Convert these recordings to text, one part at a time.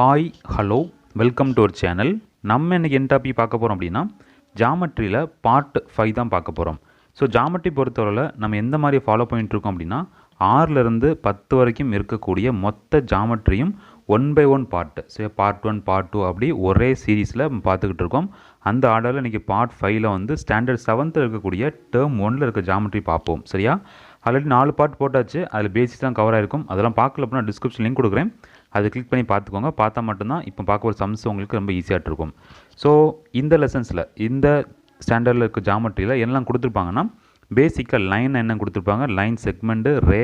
Hi hello welcome to our channel. நம்ம இன்றைக்கி என்ன டாபிக் பார்க்க போகிறோம் அப்படின்னா ஜாமெட்ரியில் பார்ட் 5 தான் பார்க்க போகிறோம். ஸோ ஜாமெட்ரி பொறுத்தவரையில் நம்ம எந்த மாதிரி ஃபாலோ பண்ணிகிட்ருக்கோம் அப்படின்னா 6லேருந்து 10 வரைக்கும் இருக்கக்கூடிய மொத்த ஜாமெட்ரியும் 1 by 1 part. So part 1 part 2 அப்படி ஒரே சீரீஸில் பார்த்துக்கிட்டு இருக்கோம். அந்த ஆர்டரில் இன்றைக்கி பார்ட் 5ல் வந்து ஸ்டாண்டர்ட் 7th இருக்கக்கூடிய டேர்ம் 1ல் இருக்க ஜாமெட்ரி பார்ப்போம். சரியா? ஆல்ரெடி 4 பார்ட் போட்டாச்சு. அதில் பேசிக்ஸ் தான் கவர் ஆகிருக்கும். அதெல்லாம் பார்க்கல அப்படின்னா டிஸ்கிரிப்ஷன் லிங்க் கொடுக்குறேன், அது கிளிக் பண்ணி பார்த்துக்கோங்க. பார்த்தா மட்டும்தான் இப்போ பார்க்க ஒரு சம்ஸ் உங்களுக்கு ரொம்ப ஈஸியாக இருக்கும். ஸோ இந்த லெசன்ஸில் இந்த ஸ்டாண்டர்டில் இருக்க ஜாமெட்ரியில் என்னெல்லாம் கொடுத்துருப்பாங்கன்னா பேசிக்காக லைன் என்ன கொடுத்துருப்பாங்க, லைன் செக்மெண்ட்டு, ரே,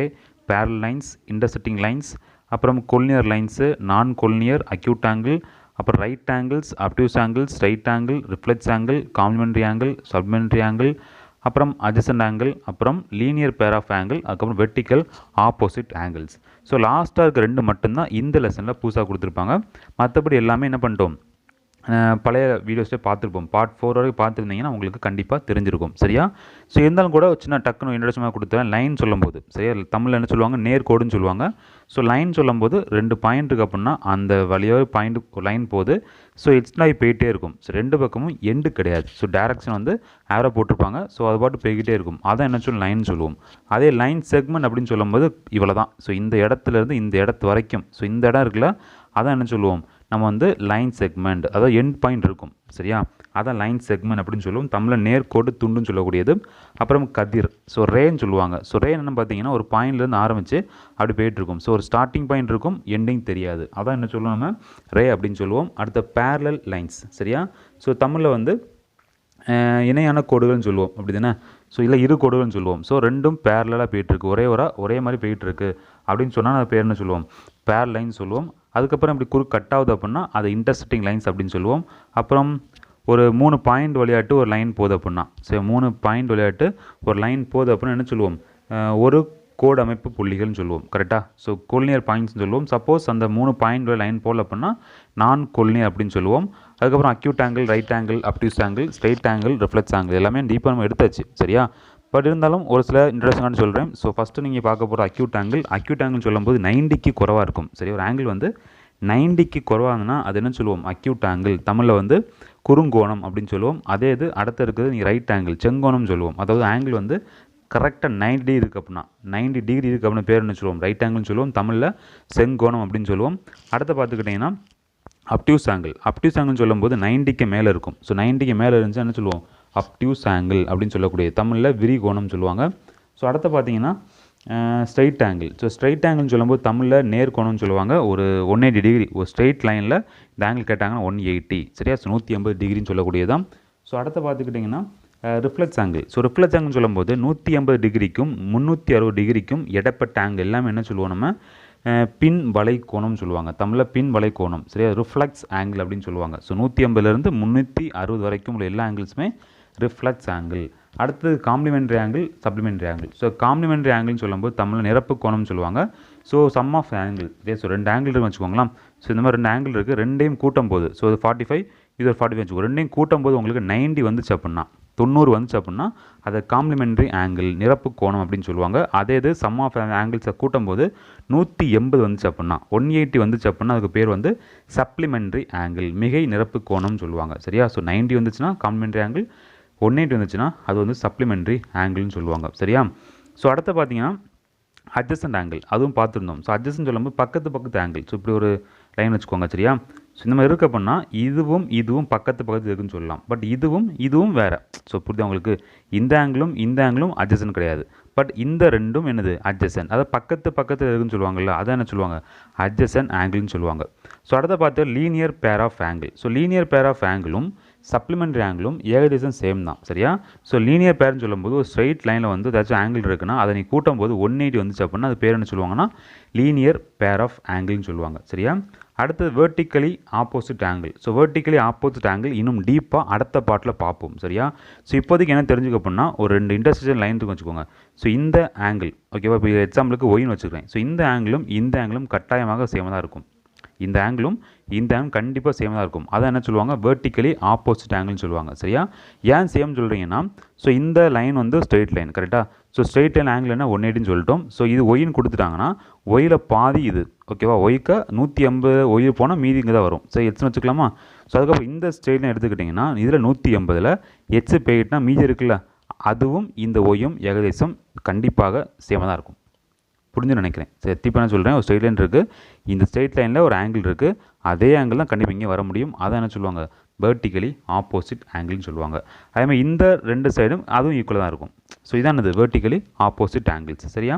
பேரல் லைன்ஸ், இன்டர்செக்டிங் லைன்ஸ், அப்புறம் கொலினியர் லைன்ஸு, நான் கொலினியர், அக்யூட் ஆங்கிள், அப்புறம் right angles, obtuse angle, straight angle, reflex angle, complimentary angle, supplementary angle, அப்புறம் அட்ஜசன்ட் ஆங்கிள், அப்புறம் லீனியர் பேர் ஆஃப் ஆங்கிள், அதுக்கப்புறம் வெர்டிக்கல் ஆப்போசிட் ஆங்கிள்ஸ். ஸோ லாஸ்ட்டாக இருக்க 2 மட்டும்தான் இந்த லெசனில் புதுசாக கொடுத்துருப்பாங்க. மற்றபடி எல்லாமே என்ன பண்ணிட்டோம், பழைய வீடியோஸே பார்த்துருப்போம். பார்ட் 4 வரைக்கும் பார்த்துருந்தீங்கன்னா உங்களுக்கு கண்டிப்பாக தெரிஞ்சிருக்கும். சரியா? ஸோ இருந்தாலும் கூட சின்ன டக்குன்னு இன்ட்ரடக்ஷனாக கொடுத்தேன். லைன் சொல்லும்போது சரியா, தமிழில் என்ன சொல்லுவாங்க, நேர்கோடுன்னு சொல்லுவாங்க. ஸோ லைன் சொல்லும்போது 2 பாயிண்ட் இருக்குது அப்படின்னா அந்த வழியாக பாயிண்ட் லைன் போகுது. ஸோ எக்ஸ்ட்ரா போயிட்டே இருக்கும். ஸோ 2 பக்கமும் எண்டு கிடையாது. ஸோ டேரக்ஷன் வந்து ஆரோ போட்டிருப்பாங்க. ஸோ அது பாட்டு போய்கிட்டே இருக்கும். அதான் என்ன சொல்லும், லைன் சொல்லுவோம். அதே லைன் செக்மெண்ட் அப்படின்னு சொல்லும்போது இவ்வளோ தான். ஸோ இந்த இடத்துலேருந்து இந்த இடத்து வரைக்கும், ஸோ இந்த இடம் இருக்குல்ல, அதான் என்ன சொல்லுவோம், நம்ம வந்து லைன் செக்மெண்ட், அதாவது எண்ட் பாயிண்ட் இருக்கும். சரியா? அதான் லைன் செக்மெண்ட் அப்படின்னு சொல்லுவோம். தமிழில் நேர்கோடு துண்டுன்னு சொல்லக்கூடியது. அப்புறம் கதிர், ஸோ ரேன்னு சொல்லுவாங்க. ஸோ ரே என்ன பார்த்தீங்கன்னா ஒரு பாயிண்ட்லேருந்து ஆரம்பித்து அப்படி போயிட்டுருக்கும். ஸோ ஒரு ஸ்டார்டிங் பாயிண்ட் இருக்கும், எண்டிங் தெரியாது. அதான் என்ன சொல்லுவோம், நம்ம ரே அப்படின்னு சொல்லுவோம். அடுத்த பேரலல் லைன்ஸ். சரியா? ஸோ தமிழில் வந்து இணையான கோடுகள்னு சொல்லுவோம், அப்படி தானே? ஸோ இல்லை இரு கோடுகள்னு சொல்லுவோம். ஸோ ரெண்டும் பேரலாக போயிட்டுருக்கு, ஒரே மாதிரி போயிட்டுருக்கு அப்படின்னு சொன்னால் அது பேர் என்ன சொல்லுவோம், பேர் லைன் சொல்லுவோம். அதுக்கப்புறம் இப்படி கட் ஆகுது அப்படின்னா அது இன்டர்செக்டிங் லைன்ஸ் அப்படின்னு சொல்லுவோம். அப்புறம் ஒரு 3 பாயிண்ட் விளையாட்டு ஒரு லைன் போகுது அப்படின்னா, ஸோ 3 பாயிண்ட் விளையாட்டு ஒரு லைன் போகுது அப்படின்னா என்ன சொல்லுவோம், ஒரு கோடு அமைப்பு புள்ளிகள்னு சொல்லுவோம். கரெக்டாக? ஸோ கொலினியர் பாயிண்ட்ஸ்னு சொல்லுவோம். சப்போஸ் அந்த 3 பாயிண்ட் லைன் போகல அப்படின்னா நான் கொலினியர் அப்படின்னு சொல்லுவோம். அதுக்கப்புறம் acute angle, right angle, obtuse angle, straight angle, reflex angle எல்லாமே டீப்பாக நம்ம எடுத்தாச்சு. சரியா? பட் இருந்தாலும் ஒரு சில இன்ட்ரெஸ்டிங்கான சொல்கிறேன். ஸோ ஃபஸ்ட்டு நீங்கள் பார்க்க போகிற அக்யூட் ஆங்கிள் சொல்லும்போது 90க்கு குறைவாக இருக்கும். சரி, ஒரு ஆங்கிள் வந்து 90க்கு குறைவாக இருந்ததுன்னா அது என்ன சொல்லுவோம், அக்யூட் ஆங்கிள். தமிழில் வந்து குறுங்கோணம் அப்படின்னு சொல்லுவோம். அதே இது அடுத்த இருக்குது நீங்கள் ரைட் ஆங்கிள், செங்கோணம் சொல்லுவோம். அதாவது ஆங்கிள் வந்து கரெக்டாக 90 டிகிரி இருக்குது அப்படின்னா, 90 டிகிரி இருக்குது அப்படின்னு பேர் என்ன சொல்லுவோம், ரைட் ஆங்கிள்னு சொல்லுவோம். தமிழில் செங்கோணம் அப்படின்னு சொல்லுவோம். அடுத்து பார்த்துக்கிட்டிங்கன்னா அப்டியூஸ் ஆங்கிள்னு சொல்லும்போது 90க்கு மேலே இருக்கும். ஸோ 90க்கு மேலே இருந்துச்சு என்ன சொல்லுவோம், அப்டியூஸ் ஆங்கிள் அப்படின்னு சொல்லக்கூடிய, தமிழில் விரிகோணம் சொல்லுவாங்க. ஸோ அடுத்து பார்த்தீங்கன்னா ஸ்ட்ரைட் ஆங்கிள். ஸோ ஸ்ட்ரைட் ஆங்கிள்னு சொல்லும்போது தமிழில் நேர்கோணம்னு சொல்லுவாங்க. ஒரு 180 டிகிரி, ஒரு ஸ்ட்ரெயிட் லைனில் இந்த ஆங்கிள் கேட்டாங்கன்னா 180. சரியா? ஸோ 180 டிகிரின்னு சொல்லக்கூடியதான். ஸோ அடுத்து பார்த்துக்கிட்டிங்கன்னா ரிஃப்ளெக்ஸ் ஆங்கிள். ஸோ ரிஃப்ளெக்ஸ் ஆங்கிள்னு சொல்லும்போது 180 டிகிரிக்கும் 360 டிகிரிக்கும் இடப்பட்ட ஆங்கிள் எல்லாமே என்ன சொல்லுவோம், நம்ம பின் வளைகோணம் சொல்லுவாங்க. தமிழில் பின் வளைகோணம். சரியா? ரிஃப்ளெக்ஸ் ஆங்கிள் அப்படின்னு சொல்லுவாங்க. ஸோ 180லேருந்து 360 வரைக்கும் உள்ள எல்லா ஆங்கிள்ஸுமே ரிஃப்ளெக்ஸ் ஆங்கிள். அடுத்தது complementary angle, supplementary angle. So complementary ஆங்கிள்னு சொல்லும்போது தமிழில் நிரப்பு கோணம்னு சொல்லுவாங்க. So sum of angle. So 2 angle இருக்குன்னு வச்சுக்கோங்களேன். ஸோ இந்த மாதிரி 2 ஆங்கிள் இருக்குது, ரெண்டையும் கூட்டும் போது, ஸோ இது 45, இது ஒரு 45 வச்சுக்கோ, ரெண்டையும் கூட்டும் போது உங்களுக்கு 90 வந்துச்சு அப்படின்னா, 90 வந்துச்சு அப்படின்னா அதை காம்ப்ளிமெண்ட்ரி ஆங்கிள், நிரப்பு கோணம் அப்படின்னு சொல்லுவாங்க. அதே இது சம் ஆஃப் ஆங்கிள்ஸை கூட்டும் போது 180 வந்துச்சு அப்படின்னா, 180 வந்துச்சு அப்படின்னா அதுக்கு பேர் வந்து சப்ளிமெண்ட்ரி ஆங்கிள், மிகை நிரப்பு கோணம்னு சொல்லுவாங்க. சரியா? ஸோ 90 வந்துச்சுன்னா காம்ப்ளிமெண்ட்ரி ஆங்கிள், 180 வந்துச்சுன்னா அது வந்து சப்ளிமெண்ட்ரி ஆங்கிள்னு சொல்லுவாங்க. சரியா? ஸோ அடுத்து பார்த்தீங்கன்னா அட்ஜசன்ட் ஆங்கிள், அதுவும் பார்த்துருந்தோம். ஸோ அட்ஜசன்ட் சொல்லும்போது பக்கத்து ஆங்கிள். ஸோ இப்படி ஒரு லைன் வச்சுக்கோங்க. சரியா? ஸோ இந்த மாதிரி இருக்குது அப்படின்னா இதுவும் பக்கத்து இருக்குன்னு சொல்லலாம். பட் இதுவும் வேறு. ஸோ புரியுது உங்களுக்கு, இந்த ஆங்கிளும் அட்ஜசன்ட் கிடையாது. பட் இந்த ரெண்டும் என்னது, அட்ஜசன்ட். அதாவது பக்கத்தில் இருக்குன்னு சொல்லுவாங்கல்ல, அதான் என்ன சொல்லுவாங்க, அட்ஜசன்ட் ஆங்கிள்னு சொல்லுவாங்க. ஸோ அடுத்த பார்த்து linear pair of angle. So linear pair of ஆங்கிளும் சப்ளிமெண்ட்ரி ஆங்கிளும் ஏகதேசம் சேம் தான். சரியா? ஸோ லீனியர் பேர்னு சொல்லும்போது ஒரு ஸ்ட்ரெயிட் லைனில் வந்து ஏதாச்சும் ஆங்கிள் இருக்குன்னா அதை நீ கூட்டும் போது 180 வந்துச்சு அப்படின்னா அது பேர் என்ன சொல்லுவாங்கன்னா லீனியர் பேர் ஆஃப் ஆங்கிள்னு சொல்லுவாங்க. சரியா? அடுத்தது vertically opposite angle. So vertically opposite angle இன்னும் டீப்பாக அடுத்த பார்ட்டில் பார்ப்போம். சரியா? ஸோ இப்போதைக்கு என்ன தெரிஞ்சுக்க அப்படின்னா ஒரு 2 இன்டர்செக்ஷன் லைன் இருக்குன்னு வச்சுக்கோங்க. ஸோ இந்த ஆங்கிள், ஓகேவா, இப்போ எக்ஸாம்பிளுக்கு ஒயின்னு வச்சுக்கிறேன். ஸோ இந்த ஆங்கிளும் கட்டாயமாக சேமாக தான் இருக்கும். இந்த ஆங்கிளும் இந்த ஆங்கிள் கண்டிப்பாக சேமாக தான் இருக்கும். அதான் என்ன சொல்லுவாங்க, வெர்டிக்கலி ஆப்போசிட் ஆங்கிள்னு சொல்லுவாங்க. சரியா? ஏன் சேம் சொல்கிறீங்கன்னா, ஸோ இந்த லைன் வந்து ஸ்ட்ரெயிட் லைன் கரெக்டாக. ஸோ ஸ்ட்ரெயிட் லைன் ஆங்கிள் என்ன 180ன்னு சொல்லிட்டோம். ஸோ இது ஒய்ன்னு கொடுத்துட்டாங்கன்னா ஒயில் பாதி இது ஓகேவா. ஒய்க்கு 180 ஒய் போனால் மீதி இங்கே தான் வரும். சரி எட்ஸ்னு வச்சுக்கலாமா. ஸோ அதுக்கப்புறம் இந்த ஸ்ட்ரெயிட் லைன் எடுத்துக்கிட்டிங்கன்னா இதில் 180ல் எட்ஸ் போயிட்டுனா மீதி இருக்குல்ல, அதுவும் இந்த ஒய்யும் ஏகதேசம் கண்டிப்பாக சேமாக தான் இருக்கும். புரிஞ்சு நினைக்கிறேன். சரி திருப்பி நான் சொல்கிறேன், ஒரு ஸ்ட்ரெயிட் லைன் இருக்குது, இந்த ஸ்ட்ரெயிட் லைனில் ஒரு ஆங்கிள் இருக்குது, அதே ஆங்கிள் தான் கண்டிப்பாக இங்கே வர முடியும். அதான் என்ன சொல்லுவாங்க, வெர்டிக்கலி ஆப்போசிட் ஆங்கிள்னு சொல்லுவாங்க. அதேமாதிரி இந்த ரெண்டு சைடும் அதுவும் ஈக்குவலாக தான் இருக்கும். ஸோ இதான் இது வெர்டிக்கலி ஆப்போசிட் ஆங்கிள்ஸ். சரியா?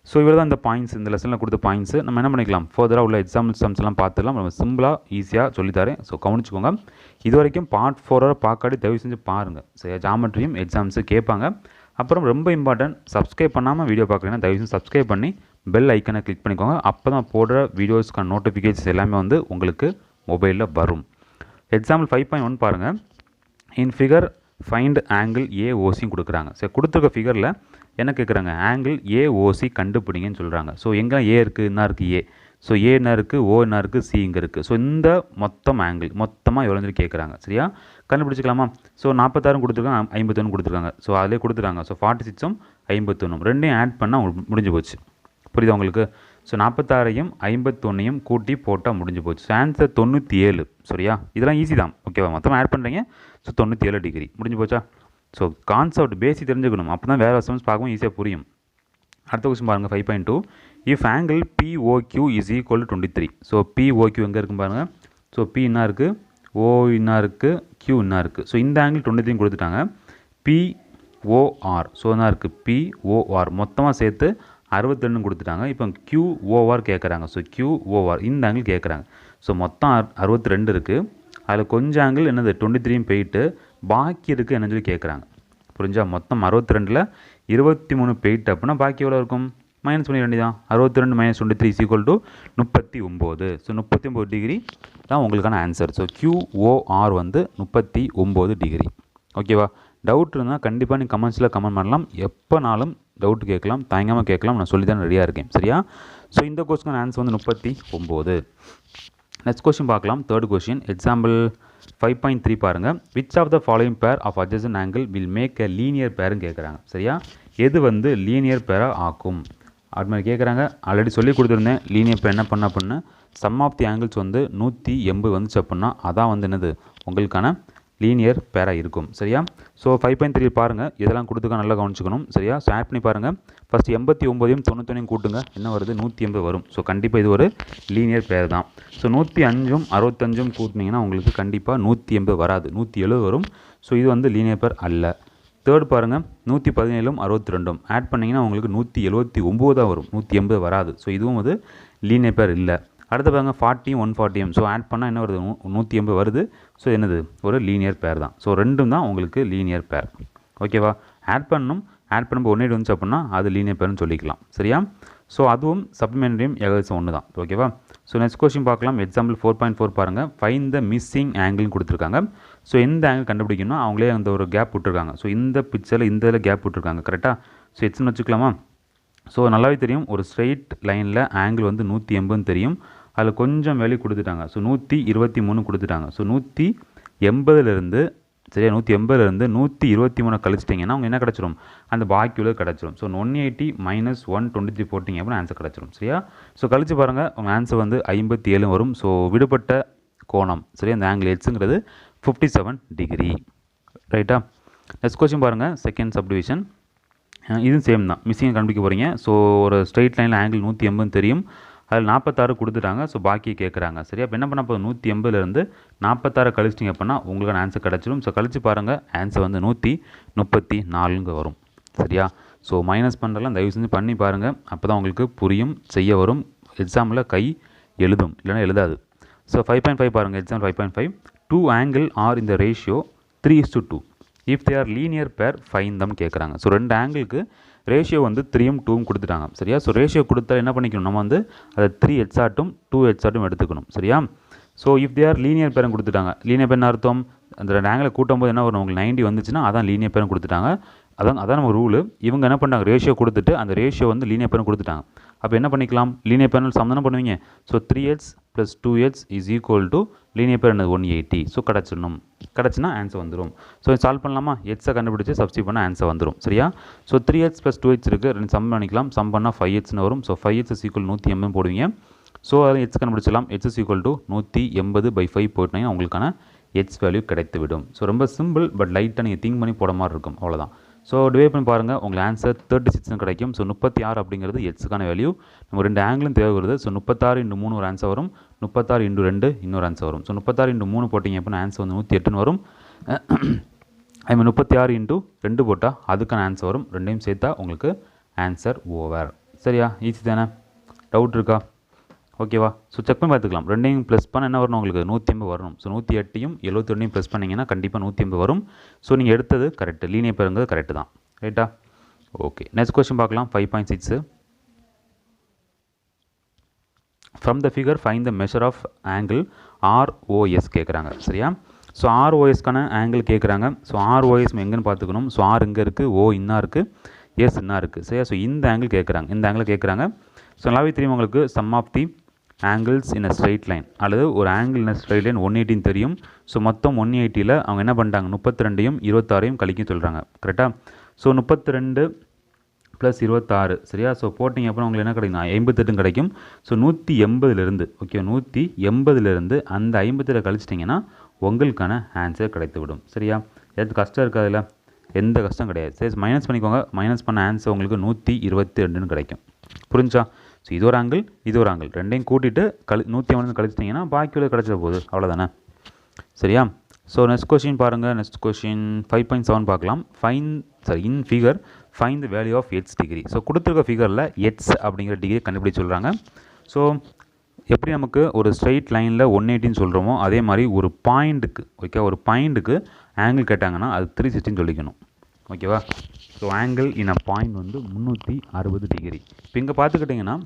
ஸோ இவ்வளோ தான் இந்த பாயிண்ட்ஸ், இந்த லெசனில் கொடுத்த பாயிண்ட்ஸ். நம்ம என்ன பண்ணிக்கலாம், ஃபர்தராக உள்ள எக்ஸாம்பிள் சம்ஸ்லாம் பார்த்துக்கலாம். நம்ம சிம்பிளாக ஈஸியாக சொல்லித்தரேன். ஸோ கவனிச்சுக்கோங்க. இது வரைக்கும் பார்ட் 4 பார்க்காடி தயவு செஞ்சு பாருங்கள். சரியா? ஜாமெட்ரியும் எக்ஸாம்ஸு கேட்பாங்க. அப்புறம் ரொம்ப இம்பார்ட்டன்ட், சப்ஸ்கிரைப் பண்ணாமல் வீடியோ பார்க்குறீங்கன்னா தயவு செஞ்சு சப்ஸ்கிரைப் பண்ணி பெல் ஐக்கனை கிளிக் பண்ணிக்கோங்க. அப்போ தான் போடுற வீடியோஸ்க்கான நோட்டிஃபிகேஷன்ஸ் எல்லாமே வந்து உங்களுக்கு மொபைலில் வரும். எக்ஸாம்பிள் 5.1 பாருங்கள். இன் ஃபிகர் ஃபைண்ட் ஆங்கிள் ஏஓசின்னு கொடுக்குறாங்க. சரி கொடுத்துருக்க ஃபிகரில் என்ன கேட்குறாங்க, ஆங்கிள் ஏஓசி கண்டுபிடிங்கன்னு சொல்கிறாங்க. ஸோ எங்கே ஏ இருக்குது, என்ன இருக்குது ஏ, ஸோ ஏ என்ன இருக்குது, ஓ என்ன இருக்குது, சி இங்கே இருக்குது. ஸோ இந்த மொத்தம் ஆங்கிள் மொத்தமாக எவ்வளோ சொல்லி கேட்குறாங்க. சரியா? கண்டுபிடிச்சிக்கலாமா. ஸோ 46 கொடுத்துருக்காங்க, 51 கொடுத்துருக்காங்க. ஸோ அதிலே கொடுத்துட்டாங்க. ஸோ 46ம் 51 ரெண்டையும் ஆட் பண்ணால் முடிஞ்சு போச்சு. புரியுதா உங்களுக்கு? ஸோ 46ஐயும் 51ஐயும் கூட்டி போட்டால் முடிஞ்சு போச்சு. So answer 97. சரியா? இதெல்லாம் ஈஸி தான் ஓகேவா. மொத்தமாக ஆட் பண்ணுறீங்க. ஸோ 97 டிகிரி முடிஞ்சு போச்சா. ஸோ கான்செப்ட் பேசிக் தெரிஞ்சுக்கணும், அப்போ தான் வேறு சம்ஸ் பார்க்கவும் ஈஸியாக புரியும். அடுத்த கொஸ்டின் பாருங்கள் 5.2. If angle POQ is equal to 23. So POQ எங்கே இருக்குன்னு பாருங்கள். ஸோ P என்ன இருக்குது, O என்ன இருக்குது, Q என்ன இருக்குது. ஸோ இந்த ஆங்கிள் 23 கொடுத்துட்டாங்க. POR ஸோ என்ன இருக்குது, POR மொத்தமாக சேர்த்து 62 கொடுத்துட்டாங்க. இப்போ QOR கேட்குறாங்க. ஸோ QOR இந்த ஆங்கிள் கேட்குறாங்க. ஸோ மொத்தம் 62 இருக்குது. அதில் கொஞ்சம் ஆங்கிள் என்னது 23 போயிட்டு பாக்கி இருக்குது என்னன்னு சொல்லி கேட்குறாங்க. புரிஞ்சா? மொத்தம் 62ல் 23 போயிட்டு அப்படின்னா பாக்கி எவ்வளோ இருக்கும், மைனஸ் பண்ணி வேண்டியதான். 62 - 23 is equal to 39. So 39 degree தான் உங்களுக்கான ஆன்சர். ஸோ QOR வந்து 39 டிகிரி. ஓகேவா? டவுட் இருந்தால் கண்டிப்பாக நீங்கள் கமெண்ட்ஸில் கமெண்ட் பண்ணலாம். எப்போனாலும் டவுட் கேட்கலாம், தயங்காமல் கேட்கலாம். நான் சொல்லி தான் ரெடியாக இருக்கேன். சரியா? ஸோ இந்த கொஸ்டின் ஆன்சர் வந்து 39. நெக்ஸ்ட் கொஸ்டின் பார்க்கலாம். தேர்ட் கொஸ்டின் எக்ஸாம்பிள் 5.3 பாருங்கள். Which of the following pair of adjacent angle will make a linear பேருன்னு கேட்குறாங்க. சரியா? எது வந்து லீனியர் பேராக ஆக்கும் அது மாதிரி கேட்குறாங்க. ஆல்ரெடி சொல்லி கொடுத்துருந்தேன் லீனியர் பேர் என்ன பண்ண அப்படின்னா சம் ஆஃப் தி ஆங்கிள்ஸ் வந்து 180 வந்துச்சு அப்படின்னா அதான் வந்து என்னது உங்களுக்கான லீனியர் பேராக இருக்கும். சரியா? ஸோ 5.3 பாருங்கள், இதெல்லாம் கொடுத்துக்க நல்லா கவனிச்சுக்கணும். சரியா? ஸோ ஆட் பண்ணி பாருங்கள். ஃபஸ்ட்டு 89ஐயும் 91ஐயும் கூட்டுங்க, என்ன வருது 180 வரும். ஸோ கண்டிப்பாக இது ஒரு லீனியர் பேர் தான். ஸோ 105ம் 65ம் கூட்டினீங்கன்னா உங்களுக்கு கண்டிப்பாக 180 வராது, 170 வரும். ஸோ இது வந்து லீனியர் பேர் அல்ல. தேர்ட் பாருங்கள், 117ம் 62ம் ஆட் பண்ணிங்கன்னா உங்களுக்கு 179 தான் வரும், 180 வராது. ஸோ இதுவும் வந்து லீனியர் பேர் இல்லை. அடுத்து பாருங்கள் 40ம் 140ம். ஸோ ஆட் பண்ணால் என்ன வருது 180 வருது. ஸோ என்னது ஒரு லீனியர் பேர் தான். ஸோ ரெண்டும் தான் உங்களுக்கு லீனியர் பேர். ஓகேவா? ஆட் பண்ணும்போது 180 வந்துச்சு அப்படின்னா அது லீனியர் பேர்னு சொல்லிக்கலாம். சரியா? ஸோ அதுவும் சப்ளிமெண்ட்ரியும் ஏகദേശம் ஒன்று தான். ஓகேவா? ஸோ நெக்ஸ்ட் கொஸ்டின் பார்க்கலாம். எக்ஸாம்பிள் 4.4 பாருங்கள். ஃபைண்ட் த மிஸ்ஸிங் ஆங்கிள்னு கொடுத்துருக்காங்க. ஸோ எந்த ஆங்கிள் கண்டுபிடிக்கணும், அவங்களே அந்த ஒரு கேப் விட்டுருக்காங்க. ஸோ இந்த பிக்சரில் இந்த இதில் கேப் விட்டுருக்காங்க கரெக்டாக. ஸோ எக்ஸ்னு வச்சுக்கலாமா. ஸோ நல்லாவே தெரியும், ஒரு ஸ்ட்ரெயிட் லைனில் ஆங்கிள் வந்து 180 தெரியும். அதில் கொஞ்சம் வேல்யூ கொடுத்துட்டாங்க. ஸோ 123 கொடுத்துட்டாங்க. ஸோ 180லேருந்து சரியா 180லேருந்து 123 கழிச்சிட்டிங்கன்னா அவங்க என்ன கிடச்சிரும், அந்த பாக்கி உள்ள கிடச்சிரும். ஸோ 180 - 123 போட்டிங்க அப்படின்னா ஆன்சர் கிடச்சிரும். சரியா? ஸோ கழிச்சு பாருங்கள், உங்கள் ஆன்சர் வந்து 57 வரும். ஸோ விடுபட்ட கோணம் சரியா இந்த ஆங்கிள் எட்ஸுங்கிறது 57 டிகிரி. ரைட்டா? நெக்ஸ்ட் கொஸ்டின் பாருங்கள். செகண்ட் சப்டிவிஷன் இதுவும் சேம் தான். மிஸ்ஸிங் கண்டுபிடிக்க போகிறீங்க. ஸோ ஒரு ஸ்ட்ரெயிட் லைனில் ஆங்கிள் 180 தெரியும். அதில் 46 கொடுத்துட்டாங்க. ஸோ பாக்கி கேட்குறாங்க. சரியா? இப்போ என்ன பண்ண போகுது 180லேருந்து 46 கழிச்சிட்டிங்க அப்படின்னா உங்களுக்கான ஆன்சர் கிடச்சிடும். ஸோ கழிச்சு பாருங்கள், ஆன்சர் வந்து 134 வரும். சரியா? ஸோ மைனஸ் பண்ணுறலாம் தயவு செஞ்சு பண்ணி பாருங்கள், அப்போ தான் உங்களுக்கு புரியும், செய்ய வரும். எக்ஸாமில் கை எழுதும், இல்லைனா எழுதாது. ஸோ 5.5 பாருங்கள். எக்ஸாம்பிள் 5.5. 2 ஆங்கிள் ஆர் இந்த ratio 3:2. If they are linear பேர் ஃபைண்ட் தம் கேட்குறாங்க. ஸோ ரெண்டு ஆங்கிளுக்கு ரேஷியோ வந்து 3ம் 2ம் கொடுத்துட்டாங்க. சரியா? ஸோ ரேஷியோ கொடுத்தா என்ன பண்ணிக்கணும், நம்ம வந்து அதை 3 ஹெச்ஆட்டும் 2 ஹெச்ஆட்டும் எடுத்துக்கணும். சரியா? So if they are linear பேரும் கொடுத்துட்டாங்க. லீனியர் பேர் அர்த்தம் அந்த ரெண்டு ஆங்கிளை கூட்டும் போது என்ன வரும், உங்களுக்கு 90 வந்துச்சுன்னா அதான் லீனியர் பேரும் கொடுத்துட்டாங்க. அதான் நம்ம ரூலு. இவங்க என்ன பண்ணாங்க, ரேஷியோ கொடுத்துட்டு அந்த ரேஷியோ வந்து லீனியர் பேனல் கொடுத்துட்டாங்க. அப்போ என்ன பண்ணிக்கலாம், லீனியர் பேனல் சம் தானே பண்ணுவீங்க. So 3x + 2x is equal to linear பேர் என்னது 180. ஸோ கிடச்சுன்னா ஆன்சர் வந்துடும். ஸோ சால்வ் பண்ணலாமா, எக்ஸை கண்டுபிடிச்சி சப்ஸ்டிட் பண்ணால் ஆன்சர் வந்துடும். சரியா. ஸோ 3x + 2x இருக்குது, ரெண்டு சம் பண்ணிக்கலாம். சம் பண்ணால் 5xன்னு வரும். ஸோ 5x இஸ் ஈக்குவல் 180 போடுவீங்க. ஸோ அதை எக்ஸ் கண்டுபிடிச்சலாம். h இஸ் ஈக்குவல் டு 180/5 போட்டிங்கன்னா உங்களுக்கான எக்ஸ் வேல்யூ கிடைத்துவிடும். ஸோ ரொம்ப சிம்பிள், பட் லைட்டாக நீங்கள் திங்க் பண்ணி போட மாதிரி இருக்கும், அவ்வளோதான். ஸோ டிவைட் பண்ணி பாருங்கள், உங்களுக்கு ஆன்சர் 36 கிடைக்கும். ஸோ 36 அப்படிங்கிறது எக்ஸுக்கான வேல்யூ. நம்ம ரெண்டு ஆங்கிளும் தேவை வருது. ஸோ 36 × 3 ஒரு ஆன்சர் வரும், 36 × 2 இன்னொரு ஆன்சர் வரும். ஸோ 36 × 3 போட்டிங்க அப்படின்னா ஆன்சர் வந்து 108 வரும். ஐ மீன் 36 × 2 போட்டால் அதுக்கான ஆன்சர் வரும். ரெண்டையும் சேர்த்தா உங்களுக்கு ஆன்சர் ஓவர். சரியா, ஈஸி தானே, டவுட் இருக்கா? ஓகேவா. ஸோ செக் பண்ணி பார்த்துக்கலாம். ரெண்டையும் ப்ளஸ் பண்ண என்ன வரணும், உங்களுக்கு 180 வரணும். ஸோ 108யும் 72யும் ப்ளஸ் பண்ணிங்கன்னா கண்டிப்பாக 180 வரும். ஸோ நீங்கள் எடுத்தது கரெக்டு, லீனியர் பேருங்கிறது கரெக்டு தான். ரைட்டா. ஓகே, நெக்ஸ்ட் கொஸ்டின் பார்க்கலாம். 5.6 from the figure find the measure of angle ROS கேட்குறாங்க. சரியா. ஸோ ROSக்கான ஆங்கிள் கேட்குறாங்க. ஸோ ROS எங்கேன்னு பார்த்துக்கணும். ஸோ R இங்கே இருக்குது, O இன்னா இருக்குது, S இன்னா இருக்குது. சரியா. ஸோ இந்த ஆங்கிள் கேட்குறாங்க, இந்த ஆங்கிள் கேட்குறாங்க. ஸோ நல்லாவே தெரியும் உங்களுக்கு, sum of the angles in a straight line, அல்லது ஒரு angle in a straight line 180 தெரியும். ஸோ மொத்தம் 180ல் அவங்க என்ன பண்ணிட்டாங்க, 32யும் 26யும் கழிக்க சொல்கிறாங்க. கரெக்டாக. ஸோ 32 + 26. சரியா. ஸோ போட்டிங்க அப்புறம் உங்களுக்கு என்ன கிடைக்கும், 58 கிடைக்கும். ஸோ 180லேருந்து, ஓகே, 180லேருந்து அந்த 58 கழிச்சிட்டிங்கன்னா உங்களுக்கான ஆன்சர் கிடைத்துவிடும். சரியா. எது கஷ்டம் இருக்காதுல்ல, எந்த கஷ்டம் கிடையாது. சரி, மைனஸ் பண்ணிக்கோங்க. மைனஸ் பண்ண ஆன்சர் உங்களுக்கு 122ன்னு கிடைக்கும். புரிஞ்சா. ஸோ இது ஒரு ஆங்கிள், இது ஒரு ஆங்கிள், ரெண்டையும் கூட்டிட்டு 180 கழிச்சிட்டிங்கன்னா பாக்கி உள்ள கிடச்சிட போகுது, அவ்வளோதானே. சரியா. ஸோ நெக்ஸ்ட் கொஸ்டின் பாருங்கள். நெக்ஸ்ட் கொஸ்டின் 5.7 பார்க்கலாம். In figure find the value of x degree. So கொடுத்துருக்க ஃபிகரில் எக்ஸ் அப்படிங்கிற டிகிரி கண்டுபிடிச்சு சொல்கிறாங்க. ஸோ எப்படி நமக்கு ஒரு ஸ்ட்ரைட் லைனில் 180ன்னு சொல்கிறோமோ அதே மாதிரி ஒரு பாயிண்ட்டுக்கு, ஓகே, ஒரு பாயிண்ட்டுக்கு ஆங்கிள் கேட்டாங்கன்னா அது 360ன்னு சொல்லிக்கணும். ஓகேவா. So angle in a point வந்து 360 டிகிரி. இப்போ இங்கே பார்த்துக்கிட்டிங்கன்னா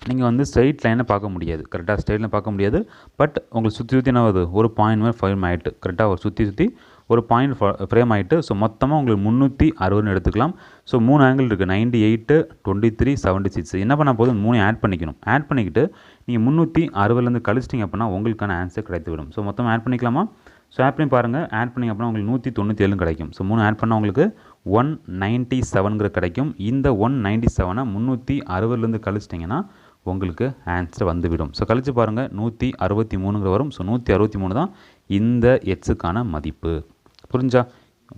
நீங்கள் வந்து ஸ்ட்ரைட் லைனை பார்க்க முடியாது. கரெக்டாக ஸ்ட்ரைட் லைன் பார்க்க முடியாது. பட் உங்களுக்கு சுற்றி என்ன ஆகுது, ஒரு பாயிண்ட் மாதிரி ஃப்ரேம் ஆகிட்டு, கரெக்டாக ஒரு சுற்றி ஒரு பாயிண்ட் ஃப்ரேம் ஆகிட்டு. ஸோ மொத்தமாக உங்களுக்கு 360ன்னு எடுத்துக்கலாம். ஸோ 3 ஆங்கிள் இருக்குது, 98, 23, 76. என்ன பண்ண போதும், 3 ஆட் பண்ணிக்கணும். ஆட் பண்ணிக்கிட்டு நீங்கள் 360லேருந்து கழிச்சிட்டிங்க அப்படின்னா உங்களுக்கான ஆன்சர் கிடைத்துவிடும். ஸோ மொத்தமாக ஆட் பண்ணிக்கலாமா. ஸோ ஆட் பண்ணி பாருங்கள். ஆட் பண்ணிங்க அப்படின்னா உங்களுக்கு 197 கிடைக்கும். ஸோ 3 ஆட் பண்ணால் உங்களுக்கு 197 கிடைக்கும். இந்த 197 360லேருந்து கழிச்சிட்டிங்கன்னா உங்களுக்கு ஆன்சர் வந்துவிடும். ஸோ கழிச்சு பாருங்கள், 163 வரும். ஸோ 163 தான் இந்த எக்ஸுக்கான மதிப்பு. புரிஞ்சா.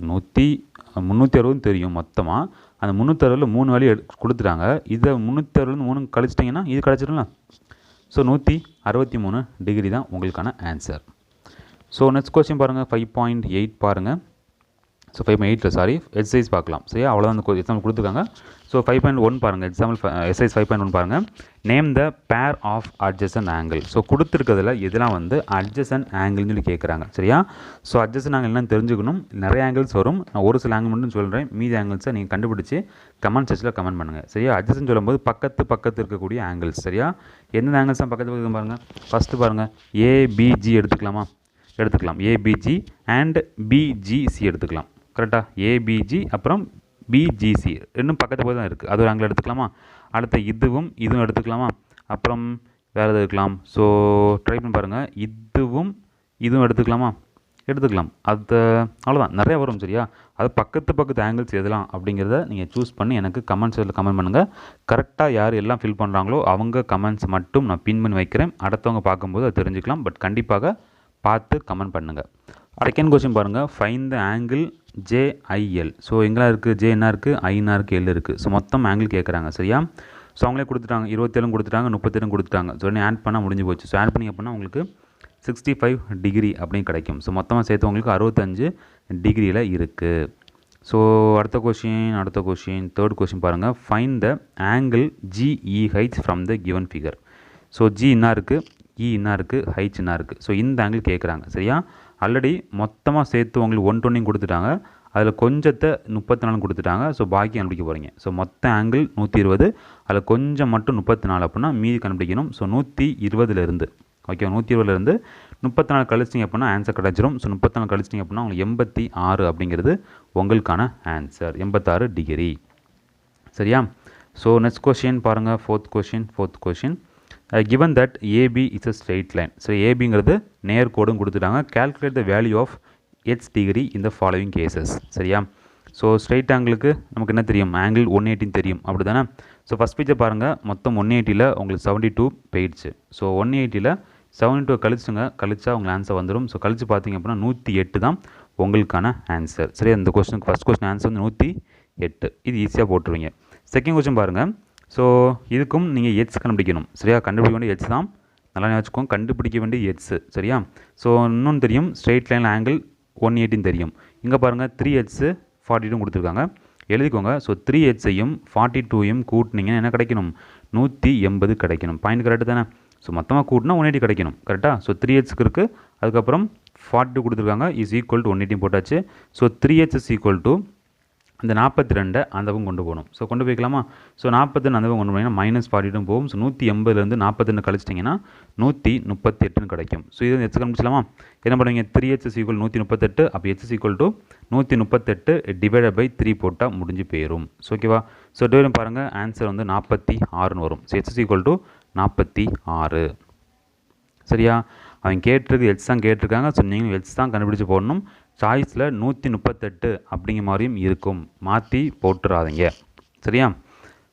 360 தெரியும் மொத்தமாக. அந்த 360ல் 3 வேல்யூ கொடுத்துட்டாங்க. இதை 360லேருந்து 3 கழிச்சிட்டிங்கன்னா இது கிடச்சிடும்ல. ஸோ 163 டிகிரி தான் உங்களுக்கான ஆன்சர். ஸோ நெக்ஸ்ட் கொஸ்டின் பாருங்கள். 5.8 பாருங்கள். ஸோ 5.8 சாரி, எக்ஸசைஸ் பார்க்கலாம். சரியா. அவ்வளோதான் அந்த எக்ஸாம்பிள் கொடுத்துருக்காங்க. ஸோ 5.1 பாருங்கள். எக்ஸாம்பிள் எக்ஸசைஸ் 5.1 பாருங்கள். Name the pair of adjacent angle. So கொடுத்துருக்கிறதுல இதெல்லாம் வந்து அட்ஜசன்ட் ஆங்கிள்னு சொல்லி கேட்குறாங்க. சரியா. ஸோ அட்ஜசன்ட் ஆங்கிள் என்னன்னு தெரிஞ்சுக்கணும். நிறைய ஆங்கிள்ஸ் வரும், நான் ஒரு சில ஆங்கிள் மட்டும் சொல்கிறேன். மீதி ஆங்கிள்ஸை நீங்கள் கண்டுபிடிச்சி கமெண்ட் செக்ஷனில் கமெண்ட் பண்ணுங்கள். சரியா. அட்ஜசன்ட் சொல்லும்போது பக்கத்து இருக்கக்கூடிய ஆங்கிள்ஸ். சரியா. எந்தெந்த ஆங்கிள்ஸ் தான் பக்கத்து பாருங்கள். ஃபஸ்ட்டு பாருங்கள், ஏபிஜி எடுத்துக்கலாம். ஏபிஜி அண்ட் பிஜிசி எடுத்துக்கலாம். கரெக்டாக. ஏபிஜி அப்புறம் பிஜிசி இன்னும் பக்கத்து தான் இருக்குது, அது ஒரு ஆங்கிள் எடுத்துக்கலாமா. அடுத்த இதுவும் எடுத்துக்கலாமா. அப்புறம் வேறு எது இருக்கலாம். ஸோ ட்ரை பண்ணி பாருங்கள். இதுவும் எடுத்துக்கலாமா. எடுத்துக்கலாம். அது அவ்வளோதான், நிறையா வரும். சரியா. அது பக்கத்து ஆங்கிள்ஸ் எதெல்லாம் அப்படிங்கிறத நீங்கள் சூஸ் பண்ணி எனக்கு கமெண்ட்ஸில் கமெண்ட் பண்ணுங்கள். கரெக்டாக யார் எல்லாம் ஃபில் பண்ணுறாங்களோ அவங்க கமெண்ட்ஸ் மட்டும் நான் பின் பண்ணி வைக்கிறேன். அடுத்தவங்க பார்க்கும்போது அது தெரிஞ்சுக்கலாம். பட் கண்டிப்பாக பார்த்து கமெண்ட் பண்ணுங்கள். செகண்ட் கொஸ்டின் பாருங்கள். Find the angle JIL. So எங்கெல்லாம் இருக்குது, J என்ன இருக்குது, I என்ன இருக்குது, L இருக்குது. ஸோ மொத்தம் ஆங்கிள் கேட்குறாங்க. சரியா. ஸோ அவங்களே கொடுத்துட்டாங்க, 27 கொடுத்துட்டாங்க, 37 கொடுத்துட்டாங்க. ஸோ ஆட் பண்ணால் முடிஞ்சு போச்சு. ஸோ ஆட் பண்ணி அப்படின்னா உங்களுக்கு 65 டிகிரி அப்படின்னு கிடைக்கும். ஸோ மொத்தமாக சேர்த்து உங்களுக்கு 65 டிகிரியில் இருக்குது. ஸோ அடுத்த கொஷின் தேர்ட் கொஷின் பாருங்கள். Find the angle GEH from the given figure. So G என்ன இருக்குது, E என்ன இருக்குது, H என்ன இருக்குது. ஸோ இந்த ஆங்கிள் கேட்குறாங்க. சரியா. ஆல்ரெடி மொத்தமாக சேர்த்து உங்களுக்கு 120 கொடுத்துட்டாங்க, அதில் கொஞ்சத்தை 34 கொடுத்துட்டாங்க. ஸோ பாக்கி கண்டுபிடிக்க போகிறீங்க. ஸோ மொத்த ஆங்கிள் 120, அதில் கொஞ்சம் மட்டும் 34 அப்படின்னா மீதி கண்டுபிடிக்கணும். ஸோ 120லேருந்து, ஓகே 120லேருந்து 34 கழிச்சிங்க அப்படின்னா ஆன்சர் கிடச்சிரும். ஸோ 34 கழிச்சிங்க அப்படின்னா உங்களுக்கு 86 அப்படிங்கிறது உங்களுக்கான ஆன்சர் 86 டிகிரி. சரியா? ஸோ நெக்ஸ்ட் கொஷின் பாருங்கள். Fourth question given that AB is a straight line. So ஏபிங்கிறது நேர்கோடும் கொடுத்துட்டாங்க. calculate the value of h degree in the following cases. சரியா? ஸோ ஸ்ட்ரைட் ஆங்கிளுக்கு நமக்கு என்ன தெரியும், ஆங்கிள் 180 தெரியும் அப்படி தானே. ஸோ ஃபஸ்ட் பிக்சர் பாருங்கள், மொத்தம் 180ல் உங்களுக்கு 72 போயிடுச்சு. ஸோ 180ல் 72 கழிச்சா உங்களுக்கு ஆன்சர் வந்துடும். ஸோ கழிச்சு பார்த்தீங்க அப்படின்னா 108 தான் உங்களுக்கான ஆன்சர். சரியா? இந்த கொஸ்டினுக்கு ஃபஸ்ட் கொஸ்டின் ஆன்சர் வந்து 108. இது ஈஸியாக போட்டுருவீங்க. செகண்ட் கொஸ்டின் பாருங்கள். ஸோ இதுக்கும் நீங்கள் எச் கண்டுபிடிக்கணும். சரியா? கண்டுபிடிக்க வேண்டிய எச் தான், நல்லா வச்சுக்கோங்க. கண்டுபிடிக்க வேண்டிய எச். சரியா? ஸோ இன்னொன்று தெரியும், ஸ்ட்ரெயிட் லைன் ஆங்கிள் 180 தெரியும். இங்கே பாருங்கள் 3h 42 கொடுத்துருக்காங்க, எழுதிக்கோங்க. ஸோ 3hஐயும் 42யும் கூட்டினீங்கன்னா என்ன கிடைக்கணும், 180 கிடைக்கணும். பாயிண்ட் கரெக்டு தானே? ஸோ மொத்தமாக கூட்டினா 180 கிடைக்கணும். கரெக்டாக? ஸோ 3hக்கு இருக்குது, அதுக்கப்புறம் 42 கொடுத்துருக்காங்க, இஸ் ஈக்குவல் டு 180 போட்டாச்சு. So 3h is equal to இந்த 42 அந்த பக்கம் கொண்டு போகணும். ஸோ கொண்டு போய்க்கலாமா? ஸோ 42 அந்த பக்கம் கொண்டு போனீங்கன்னா -42 போகும். ஸோ 180லேருந்து 42 கழிச்சிட்டிங்கன்னா 138 கிடைக்கும். ஸோ இது எச் கண்டுபிடிச்சலாமா? என்ன பண்ணுவீங்க, 3h இஸ் ஈக்குவல் 138. அப்போ h is equal to 138 divided by 3 போட்டால் முடிஞ்சு போயிடும். ஸோ ஓகேவா? ஸோ டிவைட் பாருங்கள், ஆன்சர் வந்து 46ன்னு வரும். So h is equal to 46. சரியா? அவங்க கேட்டிருக்கு எச் தான் கேட்டிருக்காங்க. ஸோ நீங்கள் எச் தான் கண்டுபிடிச்சி போடணும். சாய்ஸில் 138 அப்படிங்கிற மாதிரியும் இருக்கும், மாற்றி போட்டுறாதீங்க. சரியா?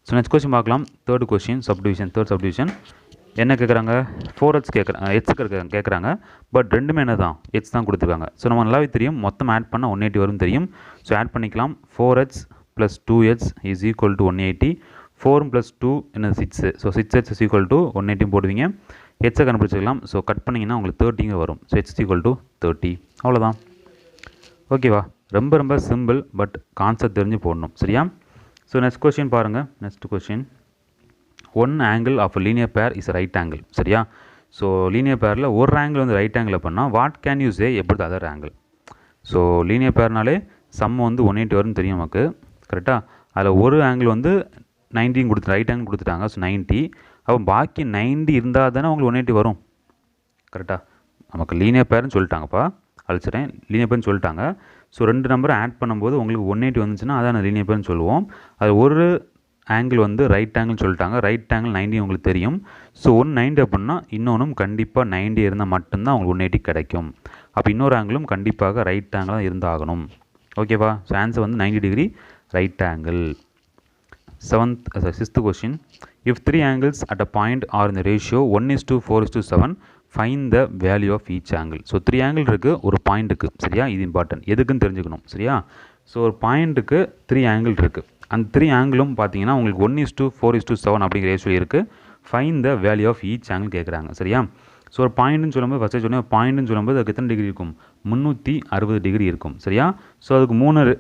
ஸோ நெக்ஸ்ட் கொஸ்டின் பார்க்கலாம். தேர்ட் சப்டிவிஷன் என்ன கேட்குறாங்க, 4h கேட்குறாங்க. பட் ரெண்டுமே என்ன தான், h தான் கொடுத்துருக்காங்க. ஸோ நம்ம நல்லாவே தெரியும், மொத்தம் ஆட் பண்ணால் 180 வரும் தெரியும். ஸோ ஆட் பண்ணிக்கலாம். 4h + 2h is equal to 180. 4 + 2 என்ன 6. So 6h is equal to 180 போடுவீங்க. ஹெச்சை கண்டுபிடிச்சிக்கலாம். ஸோ கட் பண்ணிங்கன்னா உங்களுக்கு 30 வரும். So h equal to 30. அவ்வளோதான். ஓகேவா? ரொம்ப சிம்பிள், பட் கான்செப்ட் தெரிஞ்சு போடணும். சரியா? ஸோ நெக்ஸ்ட் கொஸ்டின் பாருங்கள். Next question, one angle of linear pair is right angle. சரியா? ஸோ லீனியர் பேரில் ஒரு ஆங்கிள் வந்து ரைட் ஆங்கிள் பண்ணால் what can you say about the other angle. So linear பேர்னாலே சம் வந்து 180 வரும்னு தெரியும் நமக்கு. கரெக்டாக? அதில் ஒரு ஆங்கிள் வந்து 90 ரைட் ஆங்கிள் கொடுத்துட்டாங்க. ஸோ 90. அப்போ பாக்கி 90 இருந்தால் தானே உங்களுக்கு 180 வரும். கரெக்டாக? நமக்கு லீனியர் பேர்னு சொல்லிட்டாங்கப்பா, அழிச்சிட்டேன். லீனியர் பேர்னு சொல்லிட்டாங்க. ஸோ ரெண்டு நம்பரை ஆட் பண்ணும்போது உங்களுக்கு 180 வந்துச்சுன்னா அதான் லீனியர் பேர்னு சொல்லுவோம். அது ஒரு ஆங்கிள் வந்து ரைட் ஆங்கிள் சொல்லிட்டாங்க. ரைட் ஆங்கிள் 90 உங்களுக்கு தெரியும். ஸோ 190 அப்படின்னா இன்னொன்றும் கண்டிப்பாக 90 இருந்தால் மட்டும்தான் உங்களுக்கு 180 கிடைக்கும். அப்போ இன்னொரு ஆங்கிளும் கண்டிப்பாக ரைட் ஆங்கிளாக இருந்தாகணும். ஓகேவா? ஸோ ஆன்சர் வந்து 90 degree right angle. Sixth question, if 3 angles at a point are in the ratio 1:4:7, find the value of each angle. So 3 angle இருக்குது ஒரு பாயிண்ட்டுக்கு. சரியா? இது இம்பார்ட்டன்ட், எதுக்குன்னு தெரிஞ்சுக்கணும். சரியா? ஸோ ஒரு பாயிண்ட்டுக்கு 3 ஆங்கிள் இருக்குது. அந்த 3 ஆங்கிளும் பார்த்தீங்கன்னா உங்களுக்கு 1:4:7 அப்படிங்கிற ரேஷியோ இருக்குது. Find the value of each angle கேட்குறாங்க. சரியா? ஸோ ஒரு பாயிண்ட்னு சொல்லும்போது ஃபஸ்ட்டு சொன்னேன், பாயிண்ட்னு சொல்லும்போது அதுக்கு எத்தனை டிகிரி இருக்கும், 360 டிகிரி இருக்கும். சரியா? ஸோ அதுக்கு 3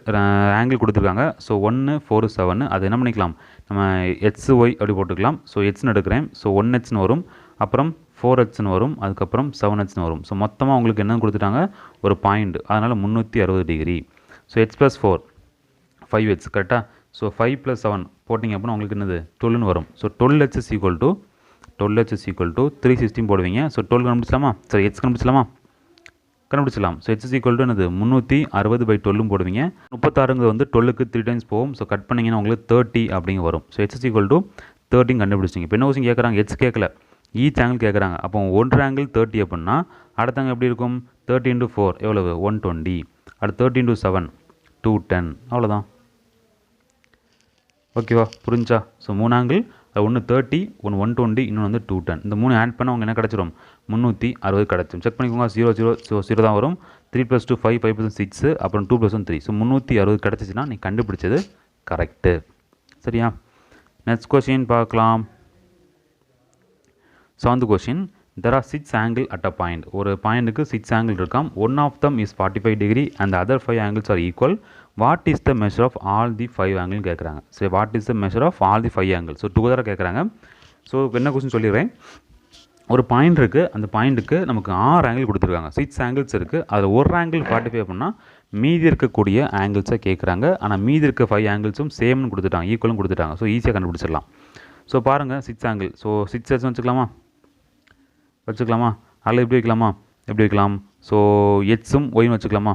ஆங்கிள் கொடுத்துருக்காங்க. ஸோ 1:4:7 அது என்ன பண்ணிக்கலாம், நம்ம HY அப்படி போட்டுக்கலாம். ஸோ ஹெச்னு எடுக்கிறேன். ஸோ 1Hன்னு வரும், அப்புறம் 4Hன்னு வரும், அதுக்கப்புறம் 7Hன்னு வரும். ஸோ மொத்தமாக உங்களுக்கு என்ன கொடுத்துட்டாங்க, ஒரு பாயிண்ட். அதனால் 360 டிகிரி. So H + 4 5H. கரெக்டாக? ஸோ 5 + 7 போட்டிங்க அப்படின்னா உங்களுக்கு என்னது 12ன்னு வரும். So 12H is equal to 316 போடுவீங்க. ஸோ 12 கண்டுபிடிச்சலாமா? சரி, H கண்டுபிடிச்சலாமா? கண்டுபிடிச்சலாம். So H is equal to என்னது 360/12 போடுவீங்க. 36 வந்து 12க்கு 3 டைம்ஸ் போகும். ஸோ கட் பண்ணிங்கன்னா உங்களுக்கு 30 அப்படிங்க வரும். So H is equal to 13 கண்டுபிடிச்சிங்க. இப்போ என்ன கொஸ்டின் கேட்குறாங்க, H கேட்கல, ஈச் ஆங்கிள் கேட்குறாங்க. அப்போ ஒன்று ஆங்கிள் 30 அப்படின்னா அடுத்த ஆங்கிள் எப்படி இருக்கும், 30 × 4 எவ்வளவு 120, அடுத்து 30 × 7 210. அவ்வளோதான். ஓகேவா? புரிஞ்சா? ஸோ 3 ஆங்கிள், ஒன்று 30, ஒன்று 120, இன்னொன்று வந்து 210. இந்த 3 ஆட் பண்ண அவங்க என்ன கிடச்சிரும், 360 கிடச்சிரும். செக் பண்ணிக்கோங்க. 0 0 ஸோ 0 தான் வரும். 3 + 2 5 5 + 6 அப்புறம் 2 + 1 3. ஸோ 360 கிடச்சிச்சின்னா நீ கண்டுபிடிச்சது கரெக்டு. சரியா? நெக்ஸ்ட் கொஸ்டின் பார்க்கலாம். Seventh question, there are 6 angles at a point. ஒரு பாயிண்ட்டுக்கு 6 ஆங்கிள் இருக்காம். One of them is 45 degree and other 5 angles are equal. What is the measure of all the 5 angle கேட்குறாங்க. சரி, what is the measure of all the 5 angle. So டுகெதராக கேட்குறாங்க. So என்ன question சொல்லிடுறேன். ஒரு பாயிண்ட் இருக்குது, அந்த பாயிண்ட்டுக்கு நமக்கு 6 ஆங்கிள் கொடுத்துருக்காங்க. 6 ஆங்கிள்ஸ் இருக்குது. அதில் ஒரு ஆங்கிள் 45 அப்படின்னா மீதி இருக்கக்கூடிய ஆங்கிள்ஸை கேட்குறாங்க. ஆனால் மீதி இருக்க 5 ஆங்கிள்ஸும் சேம்னு கொடுத்துட்டாங்க, ஈக்குவலும் கொடுத்துட்டாங்க. ஸோ ஈஸியாக கண்டுபிடிச்சிடலாம். ஸோ பாருங்கள் 6 ஆங்கிள். ஸோ 6 வச்சுக்கலாமா? அதில் எப்படி வைக்கலாமா, எப்படி வைக்கலாம், ஸோ எக்ஸும் ஒய்னு வச்சுக்கலாமா,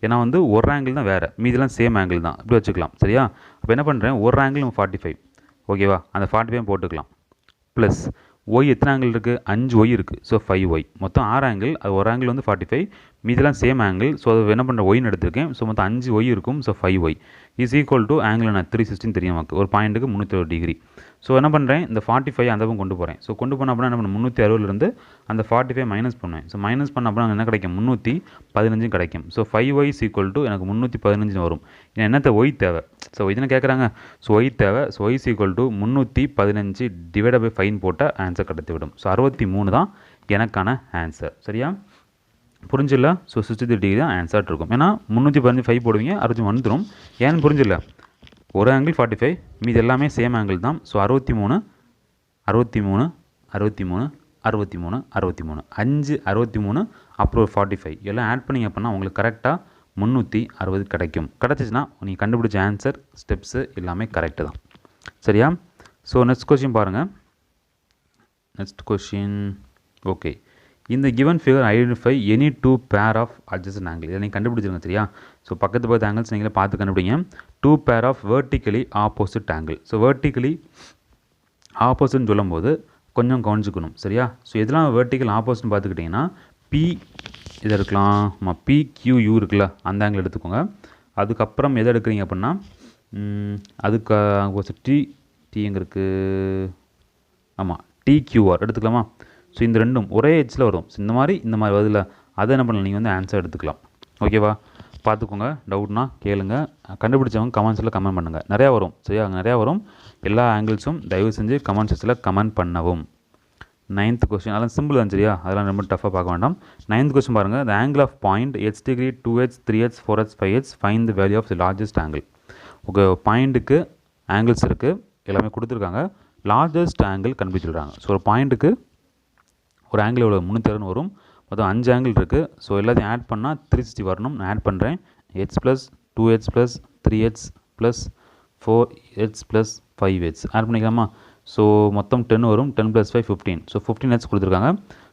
ஏன்னா வந்து ஒரு ஆங்கிள் தான் வேறு, மீதெல்லாம் சேம் ஆங்கிள் தான், இப்படி வச்சுக்கலாம். சரியா, அப்போ என்ன பண்ணுறேன், ஒரு ஆங்கிள் 45, ஓகேவா, அந்த 45 போட்டுக்கலாம். ப்ளஸ் ஒய் எத்தனை ஆங்கிள் இருக்குது, 5 ஒய் இருக்குது, ஸோ 5 ஒய், மொத்தம் 6 ஆங்கிள், அது ஒரு ஆங்கிள் வந்து 45, மீதெல்லாம் சேம் ஆங்கிள், ஸோ அது என்ன பண்ணுற ஒய்னு எடுத்திருக்கேன், ஸோ மொத்தம் 5 ஒய் இருக்கும், so 5 y is equal to angle நான் 316 தெரியும் நமக்கு, ஒரு பாயிண்ட்டுக்கு 360 டிகிரி. ஸோ என்ன பண்ணுறேன், இந்த 45 அந்த பக்கம் கொண்டு போகிறேன். ஸோ கொண்டு போன அப்படின்னா என்ன பண்ண, 360லேருந்து அந்த 45 மைனஸ் பண்ணுவேன். ஸோ மைனஸ் பண்ண அப்படின்னா என்ன கிடைக்கும், 315 கிடைக்கும். So 5y is equal to எனக்கு 315 வரும். என்னத்தை ஒய் தேவை, ஸோ இதுன்னு கேட்குறாங்க, ஸோ ஒய் தேவை. So y is equal to 315 divide by 5 போட்டால் ஆன்சர் கிடைத்து விடும். ஸோ 63 தான் எனக்கான ஆன்சர். சரியா, புரிஞ்சில்ல, ஸோ 63 டிகிரி தான் ஆன்சர் இருக்கும். ஏன்னா 315 5 போடுவீங்க, 63 வந்துடும். ஏன்னு புரிஞ்சில்ல, ஒரு ஆங்கிள் 45, மீது எல்லாமே சேம் ஆங்கிள் தான். ஸோ 63 63 63 63 63 5 63 அப்புறம் 45 எல்லாம் ஆட் பண்ணிங்க அப்படின்னா உங்களுக்கு கரெக்டாக 360 கிடைக்கும். கிடச்சிச்சின்னா நீங்கள் கண்டுபிடிச்ச ஆன்சர் ஸ்டெப்ஸு எல்லாமே கரெக்டு தான். சரியா, ஸோ நெக்ஸ்ட் கொஸ்டின் பாருங்கள். நெக்ஸ்ட் கொஸ்டின், ஓகே, இந்த given figure identify any two pair of adjust angle. இதை நீங்கள் கண்டுபிடிச்சிருங்க. சரியா, ஸோ பக்கத்து ஆங்கிள்ஸ் நீங்களே பார்த்து கண்டுபிடிங்க. Two pair of vertically opposite angle. So vertically ஆப்போசிட்னு சொல்லும்போது கொஞ்சம் கவனிச்சுக்கணும். சரியா, ஸோ எதெல்லாம் வெர்டிக்கல் ஆப்போசிட்னு பார்த்துக்கிட்டிங்கன்னா பி இதை இருக்கலாம், PQU இருக்குல்ல, அந்த ஆங்கிள் எடுத்துக்கோங்க. அதுக்கப்புறம் எதை எடுக்கிறீங்க அப்படின்னா அதுக்கு ஆப்போசிட் டி எங்கே இருக்குது, ஆமாம் TQR எடுத்துக்கலாமா. ஸோ இந்த ரெண்டும் ஒரே எட்ஜில் வரும். ஸோ இந்த மாதிரி வருதுல, அதை என்ன பண்ணலாம், நீங்கள் வந்து ஆன்சர் எடுத்துக்கலாம். ஓகேவா, பார்த்துக்கோங்க, டவுட்னா கேளுங்க, கண்டுபிடிச்சவங்க கமெண்ட்ஸில் கமெண்ட் பண்ணுங்கள். நிறையா வரும். சரியா, நிறையா வரும். எல்லா ஆங்கிள்ஸும் தயவு செஞ்சு கமெண்ட் செக்ஷனில் கமெண்ட் பண்ணவும். 9th கொஸ்டின், அதெல்லாம் சிம்பிள் தான். சரியா, அதெல்லாம் ரொம்ப டஃபாக பார்க்க வேண்டாம். 9th கொஸ்டின் பாருங்கள். The angle of point h degree 2h 3h 4h 5h find the value of the largest angle. Okay, பாயிண்ட்டுக்கு ஆங்கிள்ஸ் இருக்குது, எல்லாமே கொடுத்துருக்காங்க. லார்ஜஸ்ட் ஆங்கிள் கண்டுபிடிச்சிருக்காங்க. ஸோ ஒரு பாயிண்ட்டுக்கு ஒரு ஆங்கிள் எவ்வளோ, 360 வரும். மொத்தம் 5 ஆங்கிள் இருக்குது. ஸோ எல்லாத்தையும் ஆட் பண்ணால் 360 வரணும். நான் ஆட் பண்ணுறேன். h plus 2h plus 3h plus 4h plus 5h add பண்ணிக்கலாமா. ஸோ மொத்தம் 10 வரும். 10 ப்ளஸ் 5 15. ஸோ 15h கொடுத்துருக்காங்க.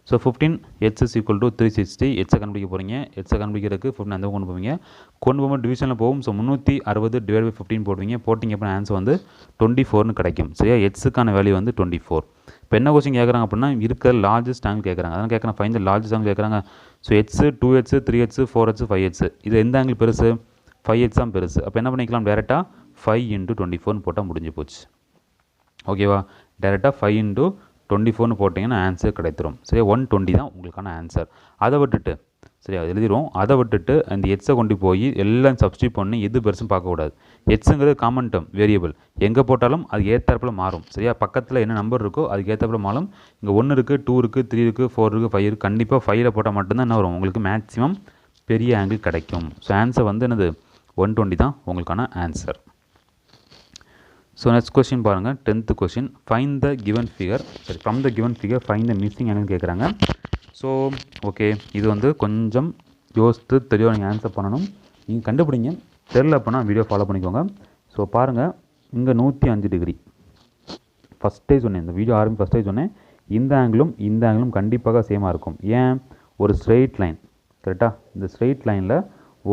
So 15h is equal to 360. ஹெச்சை கண்டுபிடிக்க போகிறீங்க. ஹெச்சை கண்டுபிடிக்கிறதுக்கு 15 அந்த கொண்டு போவீங்க. கொண்டு போகும்போது டிவிஷனில் போகும். ஸோ 360 டிவைட் பை 15 போடுவீங்க. போட்டிங்க அப்படின்னா ஆன்சர் வந்து 24னு கிடைக்கும். சரியா, ஹெச்சுக்கான வேல்யூ வந்து 24. இப்போ என்ன கொஸ்டின் கேட்குறாங்க அப்படின்னா இருக்கிற லார்ஜஸ்ட் ஆங்கிள் கேட்குறாங்க. அதான் கேட்குறாங்க, ஃபைண்ட் த லார்ஜஸ்ட் ஆங்கிள் கேட்குறாங்க. So h 2h 3h 4h 5h இது எந்த ஆங்கிள் பெருசு, 5h தான் பெருசு. அப்போ என்ன பண்ணிக்கலாம், டேரெக்டாக 5 × 24 போட்டால் முடிஞ்சு போச்சு. ஓகேவா, டேரெக்டாக 5 × 24 போட்டிங்கன்னா ஆன்சர் கிடைத்திரும். சரியா, 120 தான் உங்களுக்கான ஆன்சர். அதை விட்டுட்டு சரியா எழுதிடுவோம். அதை விட்டுட்டு அந்த எச்சை கொண்டு போய் எல்லாம் சப்ஸ்டியூட் பண்ணி எது பெருசும் பார்க்கக்கூடாது. எச்சுங்கிறது காமன் டேர்ம் வேரியபிள், எங்கே போட்டாலும் அது ஏற்றாப்புல மாறும். சரியா, பக்கத்தில் என்ன நம்பர் இருக்கோ அதுக்கு ஏற்றாப்புல மாறும். இங்கே 1 இருக்குது, 2 இருக்குது, 3 இருக்குது, 4 இருக்குது, 5 இருக்குது. கண்டிப்பாக 5ல் போட்டால் மட்டும்தான் என்ன வரும், உங்களுக்கு மேக்ஸிமம் பெரிய ஆங்கிள் கிடைக்கும். ஸோ ஆன்சர் வந்து என்னது, 120 தான் உங்களுக்கான ஆன்சர். ஸோ நெக்ஸ்ட் கொஸ்டின் பாருங்கள். 10th question, find the given figure, சரி from the given figure find the missing angle கேட்குறாங்க. ஸோ ஓகே, இது வந்து கொஞ்சம் யோசித்து தெளிவாக நீங்கள் ஆன்சர் பண்ணணும். நீங்கள் கண்டுபிடிங்க, தெரில அப்படின்னா வீடியோ ஃபாலோ பண்ணிக்கோங்க. ஸோ பாருங்கள், இங்கே 105 டிகிரி ஃபஸ்ட்டே சொன்னேன், இந்த வீடியோ ஃபஸ்ட்டே சொன்னேன், இந்த ஆங்கிளும் கண்டிப்பாக சேமாக இருக்கும். ஏன், ஒரு ஸ்ட்ரெயிட் லைன் கரெக்டாக, இந்த ஸ்ட்ரெயிட் லைனில்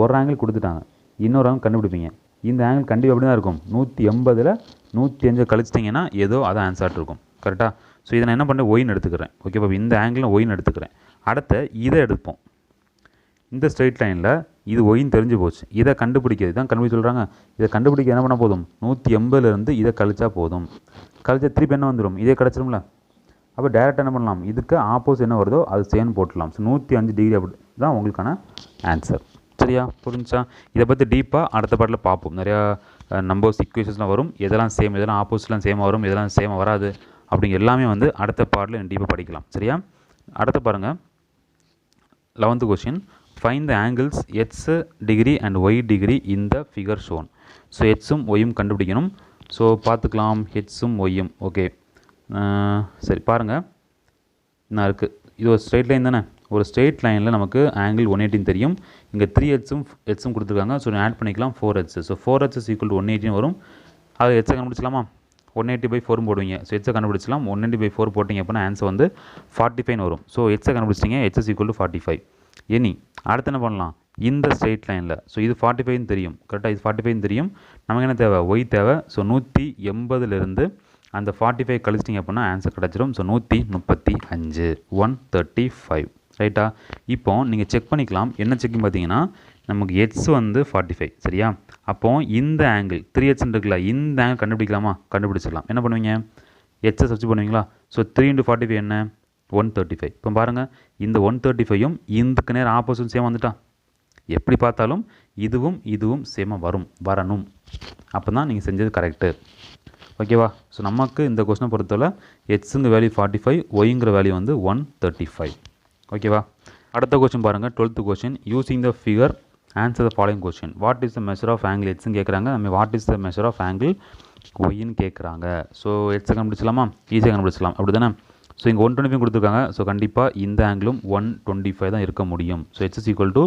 ஒரு ஆங்கிள் கொடுத்துட்டாங்க, இன்னொரு ஆங்கிள் கண்டுபிடிப்பீங்க. இந்த ஆங்கிள் கண்டிப்பாக எப்படி தான் இருக்கும், 180ல் 105 கழிச்சிட்டிங்கன்னா ஏதோ அதை ஆன்சர் இருக்கும். கரெக்டாக, ஸோ இதை நான் என்ன பண்ணுறேன், ஒயின்னு எடுத்துக்கிறேன். ஓகேப்பா, இந்த ஆங்கிளும் ஒயின்னு எடுத்துக்கிறேன். அடுத்த இதை எடுப்போம். இந்த ஸ்ட்ரெயிட் லைனில் இது ஒயின்னு தெரிஞ்சு போச்சு. இதை கண்டுபிடிக்கிறது தான் கண்டுபிடிச்சு சொல்கிறாங்க. இதை கண்டுபிடிக்க என்ன பண்ண போதும், 180லேருந்து இதை கழிச்சா போதும். கழிச்சா திருப்பி என்ன வந்துடும், இதே கிடச்சிரும்ல. அப்போ டேரெக்டாக என்ன பண்ணலாம், இதுக்கு ஆப்போசிட் என்ன வருதோ அது சேம் போட்டலாம். ஸோ 105 டிகிரி அப்படி தான் உங்களுக்கான ஆன்சர். சரியா, புரிஞ்சா. இதை பற்றி டீப்பாக அடுத்த பாட்டில் பார்ப்போம். நிறையா நம்பர்ஸ் இக்குவேஷன்ஸ்லாம் வரும், எதெல்லாம் சேம், எதெல்லாம் ஆப்போசிட்லாம் சேமாக வரும், எதெல்லாம் சேமாக வராது அப்படிங்க எல்லாமே வந்து அடுத்த பாட்டில் டீப்பாக படிக்கலாம். சரியா, அடுத்து பாருங்கள். 11th question, find the angles x degree and y degree in the figure shown. So எக்ஸும் ஒய்யும் கண்டுபிடிக்கணும். ஸோ பார்த்துக்கலாம், ஹெச்ஸும் ஒய்யும். ஓகே, சரி பாருங்கள், நான் இருக்குது, இது ஒரு ஸ்ட்ரெயிட் லைன் தானே. ஒரு ஸ்ட்ரெயிட் லைனில் நமக்கு ஆங்கிள் 180 தெரியும். இங்கே 3h கொடுத்துருக்காங்க. ஸோ ஆட் பண்ணிக்கலாம் 4h. ஸோ 4h = 180 வரும். அது ஹெச்சை கண்டுபிடிச்சலாமா. 180/4 போடுவீங்க. ஸோ ஹெச்சை கண்டுபிடிச்சலாம். 180/4 போட்டிங்க அப்படின்னா ஆன்சர் வந்து 45 வரும். ஸோ ஹெச்சை கண்டுபிடிச்சிட்டிங்க. H is equal to 45. இனி அடுத்து என்ன பண்ணலாம், இந்த ஸ்ட்ரெயிட் லைனில் ஸோ இது 45 தெரியும் கரெக்டாக, இது 45 தெரியும். நமக்கு என்ன தேவை, ஒய் தேவை. ஸோ 180லேருந்து அந்த 45 கழிச்சிட்டிங்க அப்படின்னா ஆன்சர் கிடச்சிரும். ஸோ 135 135 ரைட்டா. இப்போ நீங்கள் செக் பண்ணிக்கலாம். என்ன செக்னு பார்த்தீங்கன்னா நமக்கு ஹெச் வந்து 45 சரியா. அப்போது இந்த ஆங்கிள் 3h இருக்குல்ல, இந்த ஆங்கிள் கண்டுபிடிக்கலாமா, கண்டுபிடிச்சிடலாம். என்ன பண்ணுவீங்க, ஹெச்சை சப்ஸ்டிட் பண்ணுவீங்களா. ஸோ 3 × 45 என்ன 135. இப்போ பாருங்கள் இந்த 135யும் இதுக்கு நேரம் ஆப்போசிட் சேம் வந்துட்டா. எப்படி பார்த்தாலும் இதுவும் சேமாக வரணும். அப்போ தான் நீங்கள் செஞ்சது கரெக்டு. ஓகேவா. ஸோ நமக்கு இந்த கொஸ்டினை பொறுத்தவரை ஹெச்ங்கிற வேல்யூ 45, ஒய்ங்கிற வேல்யூ வந்து 135. ஓகேவா. அடுத்த கொஸ்டின் பாருங்கள், 12th question. Using the figure answer the following question. What is the measure of angle ஹெச்ன்னு கேட்குறாங்க. நம்ம what is the measure of angle ஒய்ன்னு கேட்குறாங்க. ஸோ ஹெச்சை கண்டுபிடிச்சலாமா, ஈஸியாக கண்டுபிடிச்சலாம் அப்படி தானே. ஸோ இங்கே 125 கொடுத்துருக்காங்க. ஸோ கண்டிப்பாக இந்த ஆங்கிளும் 125 தான் இருக்க முடியும். So H is equal to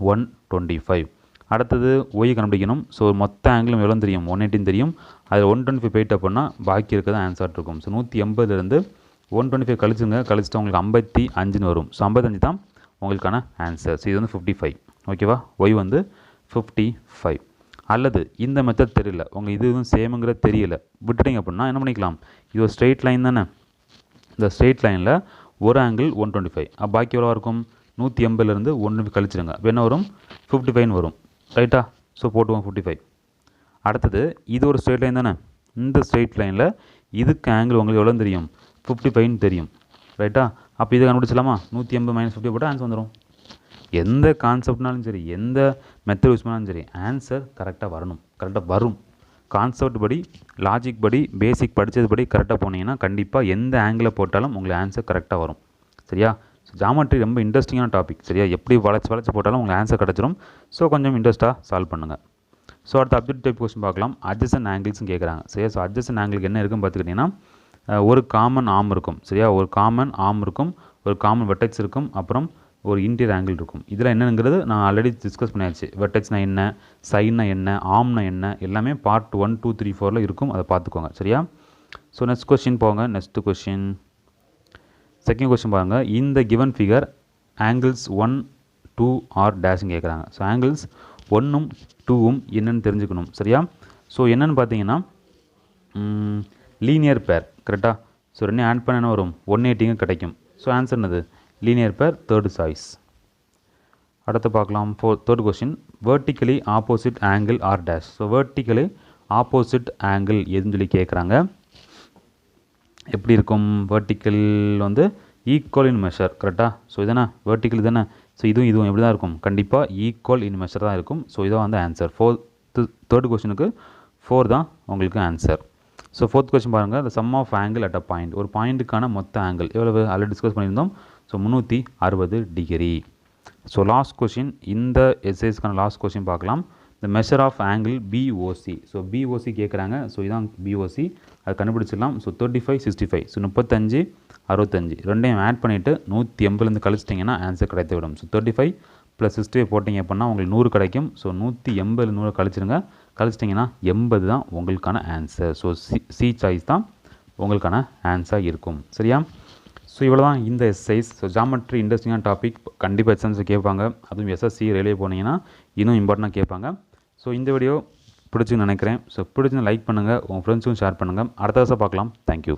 125. அடுத்தது ஒய் கண்டுபிடிக்கணும். ஸோ மொத்த ஆங்கிளும் எவ்வளோ தெரியும், 118 தெரியும். அதில் 125 போயிட்டு அப்படின்னா பாக்கி இருக்கிறது ஆன்சர் இருக்கும். ஸோ 180லேருந்து 125 கழிச்சுட்டு உங்களுக்கு 55ன்னு வரும். ஸோ 55 தான் உங்களுக்கான ஆன்சர். ஸோ இது வந்து 55. ஓகேவா. ஒய் வந்து 55. அல்லது இந்த மெத்தட் தெரியல, உங்களுக்கு இதுவும் சேமுங்கிறது தெரியல, விட்டுட்டிங்க அப்படின்னா என்ன பண்ணிக்கலாம், இது ஒரு ஸ்ட்ரெயிட் லைன் தானே. இந்த ஸ்ட்ரெயிட் லைனில் ஒரு ஆங்கிள் 125, பாக்கி எவ்வளோ இருக்கும், 180லேருந்து 1 கழிச்சிடுங்க. இப்போ என்ன வரும், 55 வரும் ரைட்டா. ஸோ போட்டுவோம் 55. அடுத்தது இது ஒரு ஸ்ட்ரெயிட் லைன் தானே. இந்த ஸ்ட்ரெயிட் லைனில் இதுக்கு ஆங்கிள் உங்களுக்கு எவ்வளோ தெரியும், 55 தெரியும் ரைட்டா. அப்போ இதை கண்டுபிடிச்சலாமா, 180 - 50 போட்டால் ஆன்சர் வந்துடும். எந்த கான்செப்ட்னாலும் சரி, எந்த மெத்தட் யூஸ் பண்ணாலும் சரி, ஆன்சர் கரெக்டாக வரும். கான்செப்ட் படி, லாஜிக் படி, பேசிக் படித்தது படி கரெக்டாக போனீங்கன்னா கண்டிப்பாக எந்த ஆங்கிளில் போட்டாலும் உங்களுக்கு ஆன்சர் கரெக்டாக வரும் சரியா. ஸோ ஜாமெட்ரி ரொம்ப இன்ட்ரெஸ்டிங்கான டாபிக் சரியா. எப்படி வளைச்சி போட்டாலும் உங்களுக்கு ஆன்சர் கிடச்சிரும். ஸோ கொஞ்சம் இன்ட்ரெஸ்ட்டாக சால்வ் பண்ணுங்கள். ஸோ அடுத்த அப்ஜெக்ட் டைப் கொஸ்டின் பார்க்கலாம். அட்ஜசன்ட் ஆங்கிள்ஸ்னு கேட்குறாங்க சரியா. ஸோ அட்ஜசன்ட் ஆங்கிளுக்கு என்ன இருக்குன்னு பார்த்துக்கிட்டிங்கன்னா ஒரு காமன் ஆர்ம் இருக்கும் சரியா. ஒரு காமன் ஆர்ம் இருக்கும், ஒரு காமன் வெர்டெக்ஸ் இருக்கும், அப்புறம் ஒரு இன்டீரியர் ஆங்கிள் இருக்கும். இதில் என்னங்கிறது நான் ஆல்ரெடி டிஸ்கஸ் பண்ணியாச்சு. வெர்டெக்ஸ்னா என்ன, சைன்னா என்ன, ஆர்ம்னா என்ன, எல்லாமே பார்ட் 1, 2, 3, 4ல் இருக்கும். அதை பார்த்துக்கோங்க சரியா. ஸோ நெக்ஸ்ட் கொஸ்டின் போங்க. நெக்ஸ்ட் கொஸ்டின், செகண்ட் கொஸ்டின் பாருங்கள். இந்த கிவன் ஃபிகர் ஆங்கிள்ஸ் 1, 2 ஆர் டேஷ்னு கேட்குறாங்க. ஸோ ஆங்கிள்ஸ் 1ம் 2ம் என்னென்னு தெரிஞ்சுக்கணும் சரியா. ஸோ என்னென்னு பார்த்தீங்கன்னா லீனியர் பேர் கரெக்டாக. ஸோ ரெண்டையும் ஆட் பண்ண என்ன வரும், 180 கிடைக்கும். ஸோ ஆன்சர் என்னது, லீனியர் பேர், தேர்ட் சாய்ஸ். அடுத்து பார்க்கலாம். Third question, vertically opposite angle are dash. So vertically opposite angle எதுன்னு சொல்லி கேட்குறாங்க. எப்படி இருக்கும், வெர்டிக்கல் வந்து ஈக்குவல் இன் மெஷர் கரெக்டாக. ஸோ இதானே வெர்டிக்கல் தானே. ஸோ இதுவும் எப்படி தான் இருக்கும், கண்டிப்பாக ஈக்குவல் இன் மெஷர் தான் இருக்கும். ஸோ இதான் வந்து ஆன்சர். தேர்ட் கொஸ்டினுக்கு 4 தான் உங்களுக்கு ஆன்சர். ஸோ ஃபோர்த் கொஸ்டின் பாருங்கள். The sum of angle at a point. ஒரு பாயிண்ட்டுக்கான மொத்த ஆங்கிள் எவ்வளவு ஆல்ரெடி டிஸ்கஸ் பண்ணியிருந்தோம். So 360 degree. So last question, இந்த எக்ஸசைஸ்க்கான லாஸ்ட் கொஸ்டின் பார்க்கலாம். The measure of angle POC. So POC கேட்குறாங்க. ஸோ இதான் பிஓசி, அது கண்டுபிடிச்சிடலாம். ஸோ 35, 65. ஸோ 35, 65 ரெண்டையும் ஆட் பண்ணிவிட்டு 180லேருந்து கழிச்சிட்டிங்கன்னா ஆன்சர் கிடைத்து விடும். ஸோ 35 + 65 போட்டிங்க அப்படின்னா உங்களுக்கு 100 கிடைக்கும். ஸோ 180 100 கழிச்சிடுங்க. கழிச்சிட்டிங்கன்னா 80 தான் உங்களுக்கான ஆன்சர். ஸோ சி சாய்ஸ் தான் உங்களுக்கான ஆன்சர் இருக்கும் சரியா. ஸோ இவ்வளோ தான் இந்த எக்ஸசைஸ். ஸோ ஜாமெட்ரி இன்ட்ரெஸ்டிங்கான டாபிக், கண்டிப்பாக எக்ஸாம்ஸ் கேட்பாங்க. அதுவும் எஸ்எஸ்சி ரயில்வே போனீங்கன்னா இன்னும் இம்பார்ட்டண்டாக கேட்பாங்க. ஸோ இந்த வீடியோ பிடிச்சுன்னு நினைக்கிறேன். ஸோ பிடிச்சுன்னு லைக் பண்ணுங்கள், உங்கள் ஃப்ரெண்ட்ஸுக்கும் ஷேர் பண்ணுங்கள். அடுத்த வருஷம் பார்க்கலாம். தேங்க்யூ.